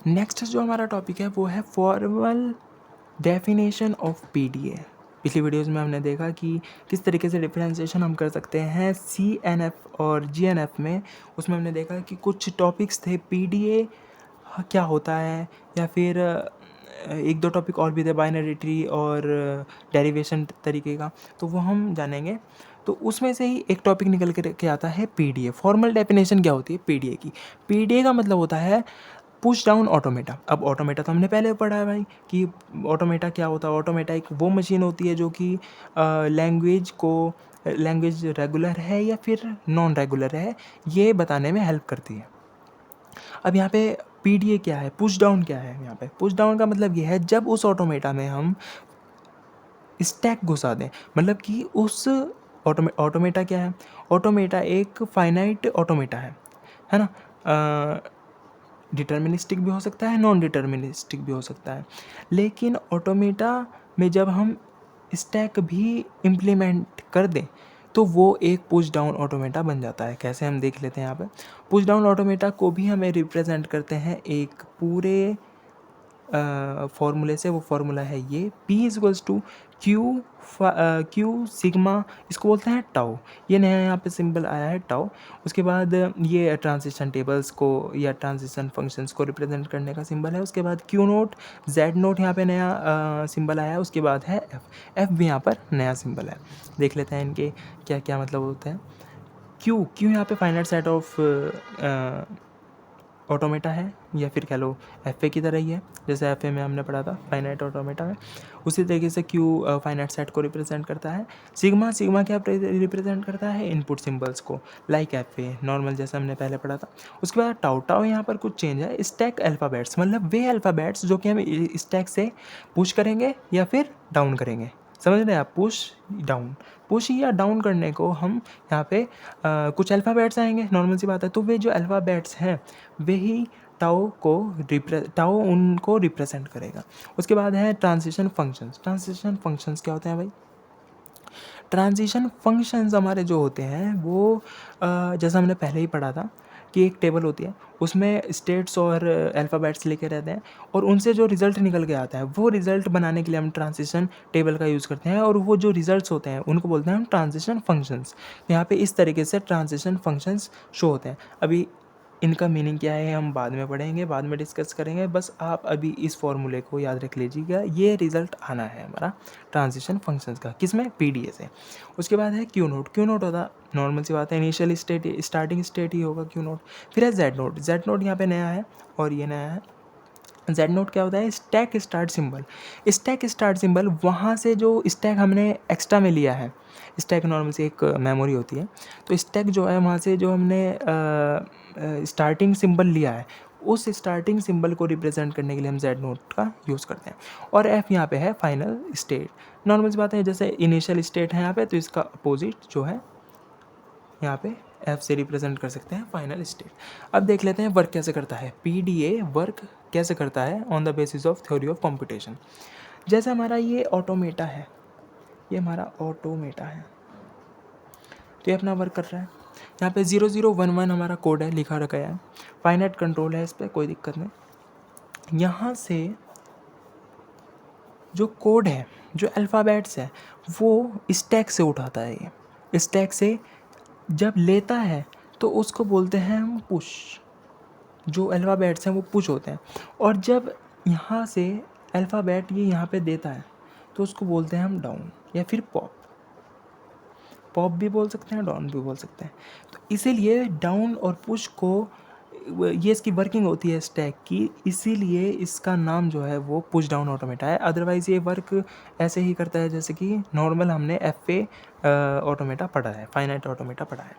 Next जो हमारा topic है वो है फॉर्मल डेफिनेशन ऑफ पीडीए। पिछली वीडियोज़ में हमने देखा कि किस तरीके से डिफरेंशिएशन हम कर सकते हैं CNF और GNF में। उसमें हमने देखा कि कुछ टॉपिक्स थे पीडीए क्या होता है, या फिर एक दो टॉपिक और भी थे बाइनरी ट्री और डेरिवेशन तरीके का, तो वो हम जानेंगे। तो उसमें से ही एक टॉपिक निकल के आता है पीडीए। फॉर्मल डेफिनेशन क्या होती है पीडीए की? पीडीए का मतलब होता है पुश डाउन ऑटोमेटा। अब ऑटोमेटा तो हमने पहले पढ़ा है भाई कि ऑटोमेटा क्या होता है। ऑटोमेटा एक वो मशीन होती है जो कि लैंग्वेज रेगुलर है या फिर नॉन रेगुलर है ये बताने में हेल्प करती है। अब यहाँ पे पीडीए क्या है, पुश डाउन क्या है? यहाँ पे पुश डाउन का मतलब ये है जब उस ऑटोमेटा में हम स्टैक घुसा दें, मतलब कि उस ऑटोमेटा क्या है? ऑटोमेटा एक फाइनाइट ऑटोमेटा है ना। डिटर्मिनिस्टिक भी हो सकता है, नॉन डिटर्मिनिस्टिक भी हो सकता है, लेकिन ऑटोमेटा में जब हम स्टैक भी इम्प्लीमेंट कर दें तो वो एक पुश डाउन ऑटोमेटा बन जाता है। कैसे हम देख लेते हैं। यहाँ पे पुश डाउन ऑटोमेटा को भी हमें रिप्रेजेंट करते हैं एक पूरे फॉर्मूले से। वो फार्मूला है ये P क्यू सिग्मा, इसको बोलते हैं टाउ। ये नया यहाँ पे सिंबल आया है टाउ। उसके बाद ये ट्रांजिशन टेबल्स को या ट्रांजिशन फंक्शंस को रिप्रेजेंट करने का सिंबल है। उसके बाद Q नोट, Z नोट यहाँ पे नया सिंबल आया है। उसके बाद है F भी यहाँ पर नया सिंबल है। देख लेते हैं इनके क्या क्या मतलब होते हैं। क्यू यहाँ पे फाइनाइट सेट ऑफ ऑटोमेटा है, या फिर कह लो FA की तरह ही है, जैसे FA में हमने पढ़ा था फाइनाइट ऑटोमेटा में। उसी तरीके से Q फाइनाइट सेट को रिप्रेजेंट करता है। सिग्मा क्या रिप्रेजेंट करता है? इनपुट सिंबल्स को, लाइक FA नॉर्मल जैसे हमने पहले पढ़ा था। उसके बाद टाउ यहाँ पर कुछ चेंज है। स्टैक अल्फ़ाबेट्स, मतलब वे अल्फ़ाबेट्स जो कि हम स्टैक से पुश करेंगे या फिर डाउन करेंगे। समझ रहे हैं आप? पुश या डाउन करने को हम यहाँ पे कुछ अल्फ़ाबेट्स आएंगे, नॉर्मल सी बात है। तो वे जो अल्फ़ाबेट्स हैं वे ही टाउ उनको रिप्रेजेंट करेगा। उसके बाद है ट्रांजिशन फंक्शंस क्या होते हैं भाई? ट्रांजिशन फंक्शंस हमारे जो होते हैं वो जैसा हमने पहले ही पढ़ा था कि एक टेबल होती है, उसमें स्टेट्स और अल्फ़ाबेट्स लिखे रहते हैं, और उनसे जो रिज़ल्ट निकल के आता है वो रिज़ल्ट बनाने के लिए हम ट्रांजिशन टेबल का यूज़ करते हैं, और वो जो रिज़ल्ट्स होते हैं उनको बोलते हैं हम ट्रांजिशन फंक्शंस। यहाँ पे इस तरीके से ट्रांजिशन फंक्शंस शो होते हैं। अभी इनका मीनिंग क्या है हम बाद में पढ़ेंगे, बाद में डिस्कस करेंगे। बस आप अभी इस फॉर्मूले को याद रख लीजिएगा, ये रिज़ल्ट आना है हमारा ट्रांजिशन फंक्शंस का। किसमें? पीडीए से। उसके बाद है क्यू नोट होता, नॉर्मल सी बात है, इनिशियल स्टार्टिंग स्टेट ही होगा क्यू नोट। फिर है जेड नोट यहाँ पे नया है और ये नया है। जेड नोट क्या होता है? स्टैक स्टार्ट सिंबल वहाँ से जो स्टैक हमने एक्स्ट्रा में लिया है, स्टैक नॉर्मल से एक मेमोरी होती है, तो स्टैक जो है वहाँ से जो हमने स्टार्टिंग सिंबल लिया है, उस स्टार्टिंग सिंबल को रिप्रेजेंट करने के लिए हम जेड नोट का यूज़ करते हैं। और एफ यहाँ पे है फाइनल स्टेट। नॉर्मल सी बात है, जैसे इनिशियल स्टेट है यहाँ पे, तो इसका अपोजिट जो है यहाँ पे एफ से रिप्रेजेंट कर सकते हैं फाइनल स्टेट। अब देख लेते हैं वर्क कैसे करता है, पीडीए वर्क कैसे करता है on the basis of theory of computation. जैसे हमारा ये ऑटोमेटा है, ये हमारा ऑटोमेटा है, तो ये अपना वर्क कर रहा है। यहाँ पे 0011 हमारा कोड है, लिखा रखा है, फाइनाइट कंट्रोल है, इस पर कोई दिक्कत नहीं। यहाँ से जो कोड है, जो अल्फ़ाबेट्स है, वो स्टैक से उठाता है। ये स्टैक से जब लेता है तो उसको बोलते हैं हम पुश। जो अल्फ़ाबेट्स हैं वो पुश होते हैं, और जब यहाँ से अल्फ़ाबेट ये यहाँ पे देता है तो उसको बोलते हैं हम डाउन, या फिर पॉप भी बोल सकते हैं, डाउन भी बोल सकते हैं। तो इसीलिए डाउन और पुश को, ये इसकी वर्किंग होती है स्टैक की, इसीलिए इसका नाम जो है वो पुश डाउन ऑटोमेटा है। अदरवाइज़ ये वर्क ऐसे ही करता है जैसे कि नॉर्मल हमने FA ऑटोमेटा पढ़ा है, फाइनाइट ऑटोमेटा पढ़ा है।